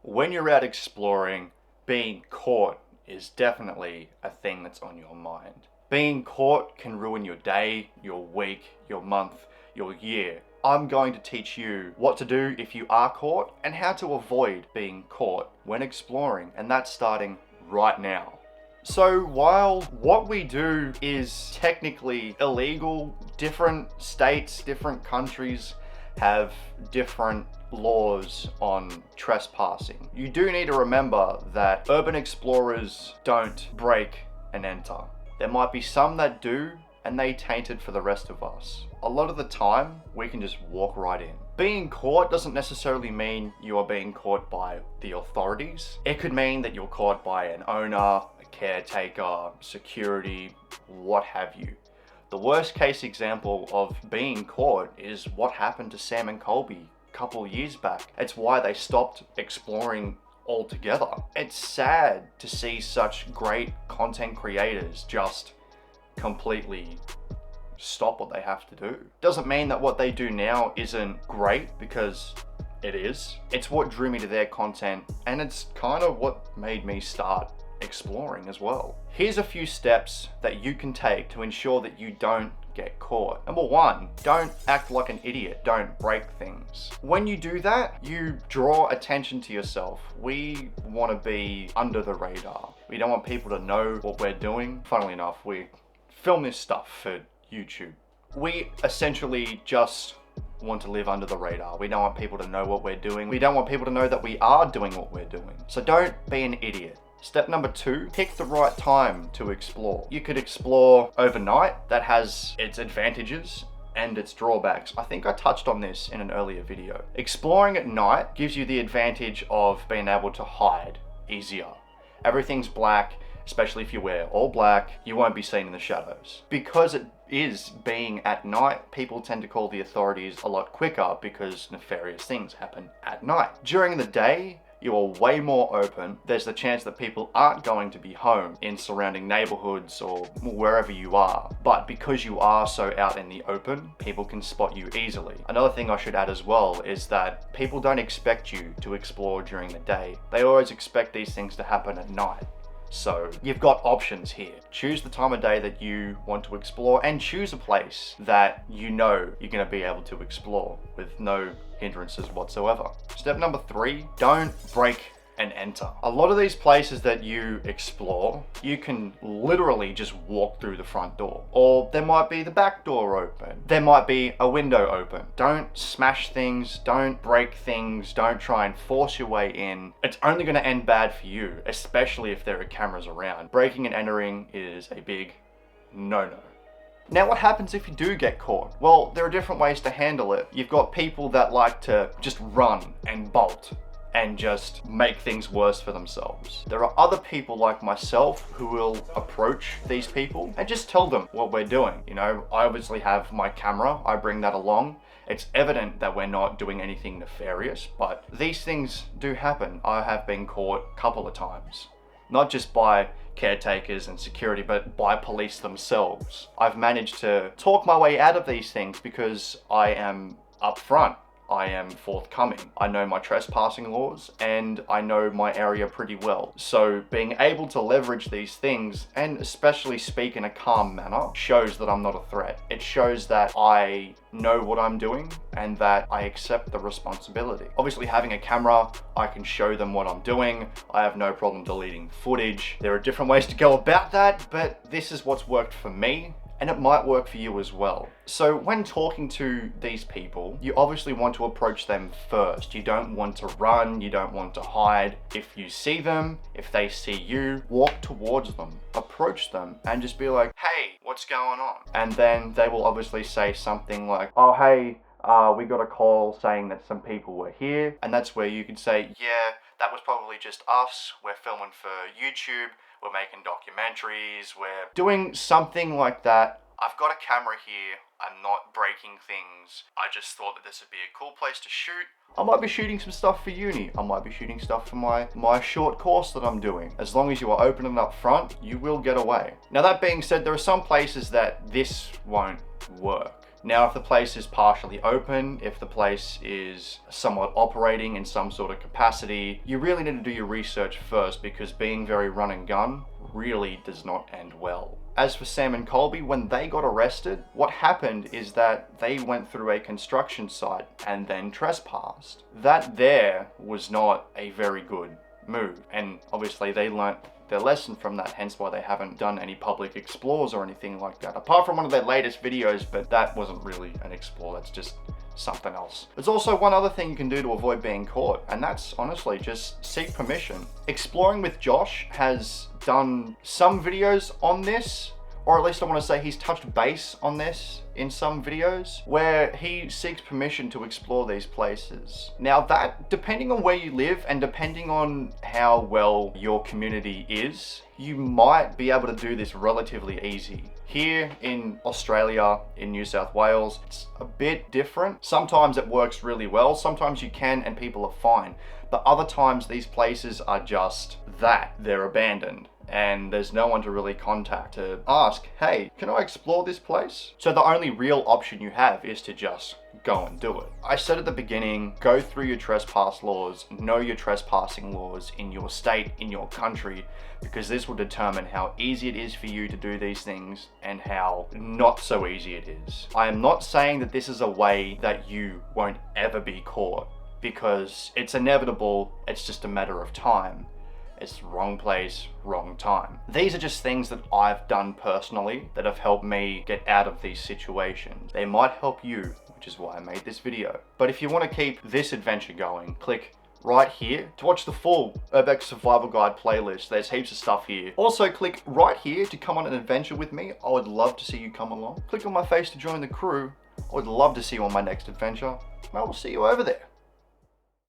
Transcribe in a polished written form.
When you're out exploring, being caught is definitely a thing that's on your mind. Being caught can ruin your day, your week, your month, your year. I'm going to teach you what to do if you are caught and how to avoid being caught when exploring, and that's starting right now. So while what we do is technically illegal, different states, different countries have different laws on trespassing. You do need to remember that urban explorers don't break and enter. There might be some that do, and they taint it for the rest of us. A lot of the time, we can just walk right in. Being caught doesn't necessarily mean you are being caught by the authorities. It could mean that you're caught by an owner, a caretaker, security, what have you. The worst case example of being caught is what happened to Sam and Colby a couple years back. It's why they stopped exploring altogether. It's sad to see such great content creators just completely stop what they have to do. Doesn't mean that what they do now isn't great, because it is. It's what drew me to their content, and it's kind of what made me start exploring as well. Here's a few steps that you can take to ensure that you don't get caught. Number one, don't act like an idiot. Don't break things. When you do that, you draw attention to yourself. We want to be under the radar. We don't want people to know what we're doing. Funnily enough, we film this stuff for YouTube. We essentially just want to live under the radar. We don't want people to know what we're doing. We don't want people to know that we are doing what we're doing. So don't be an idiot. Step number two, pick the right time to explore. You could explore overnight. That has its advantages and its drawbacks. I think I touched on this in an earlier video. Exploring at night gives you the advantage of being able to hide easier. Everything's black, especially if you wear all black, you won't be seen in the shadows. Because it is being at night, people tend to call the authorities a lot quicker because nefarious things happen at night. During the day, you are way more open. There's the chance that people aren't going to be home in surrounding neighborhoods or wherever you are. But because you are so out in the open, people can spot you easily. Another thing I should add as well is that people don't expect you to explore during the day. They always expect these things to happen at night. So you've got options here. Choose the time of day that you want to explore, and choose a place that you know you're going to be able to explore with no hindrances whatsoever. Step number three, don't break and enter. A lot of these places that you explore, you can literally just walk through the front door, or there might be the back door open. There might be a window open. Don't smash things, don't break things, don't try and force your way in. It's only going to end bad for you, especially if there are cameras around. Breaking and entering is a big no-no. Now, what happens if you do get caught? Well, there are different ways to handle it. You've got people that like to just run and bolt and just make things worse for themselves. There are other people like myself who will approach these people and just tell them what we're doing. You know, I obviously have my camera, I bring that along. It's evident that we're not doing anything nefarious, but these things do happen. I have been caught a couple of times. Not just by caretakers and security, but by police themselves. I've managed to talk my way out of these things because I am upfront. I am forthcoming. I know my trespassing laws and I know my area pretty well. So being able to leverage these things, and especially speak in a calm manner, shows that I'm not a threat. It shows that I know what I'm doing and that I accept the responsibility. Obviously, having a camera, I can show them what I'm doing. I have no problem deleting footage. There are different ways to go about that, but this is what's worked for me, and it might work for you as well. So when talking to these people, you obviously want to approach them first. You don't want to run, you don't want to hide. If you see them, if they see you, walk towards them, approach them, and just be like, hey, what's going on? And then they will obviously say something like, oh, hey, we got a call saying that some people were here. And that's where you could say, yeah, that was probably just us. We're filming for YouTube. We're making documentaries. We're doing something like that. I've got a camera here. I'm not breaking things. I just thought that this would be a cool place to shoot. I might be shooting some stuff for uni. I might be shooting stuff for my short course that I'm doing. As long as you are open and upfront, you will get away. Now, that being said, there are some places that this won't work. Now, if the place is partially open, if the place is somewhat operating in some sort of capacity, you really need to do your research first, because being very run and gun really does not end well. As for Sam and Colby, when they got arrested, what happened is that they went through a construction site and then trespassed. That there was not a very good move, and obviously they learnt their lesson from that, hence why they haven't done any public explores or anything like that, apart from one of their latest videos, but that wasn't really an explore, that's just something else. There's also one other thing you can do to avoid being caught, and that's honestly just seek permission. Exploring with Josh has done some videos on this, or at least I want to say he's touched base on this in some videos, where he seeks permission to explore these places. Now that, depending on where you live and depending on how well your community is, you might be able to do this relatively easy. Here in Australia, in New South Wales, it's a bit different. Sometimes it works really well, sometimes you can and people are fine, but other times these places are just that, they're abandoned. And there's no one to really contact to ask, hey, can I explore this place? So the only real option you have is to just go and do it. I said at the beginning, go through your trespass laws, know your trespassing laws in your state, in your country, because this will determine how easy it is for you to do these things and how not so easy it is. I am not saying that this is a way that you won't ever be caught, because it's inevitable, it's just a matter of time. It's wrong place, wrong time. These are just things that I've done personally that have helped me get out of these situations. They might help you, which is why I made this video. But if you want to keep this adventure going, click right here to watch the full Urbex Survival Guide playlist. There's heaps of stuff here. Also click right here to come on an adventure with me. I would love to see you come along. Click on my face to join the crew. I would love to see you on my next adventure. I will see you over there.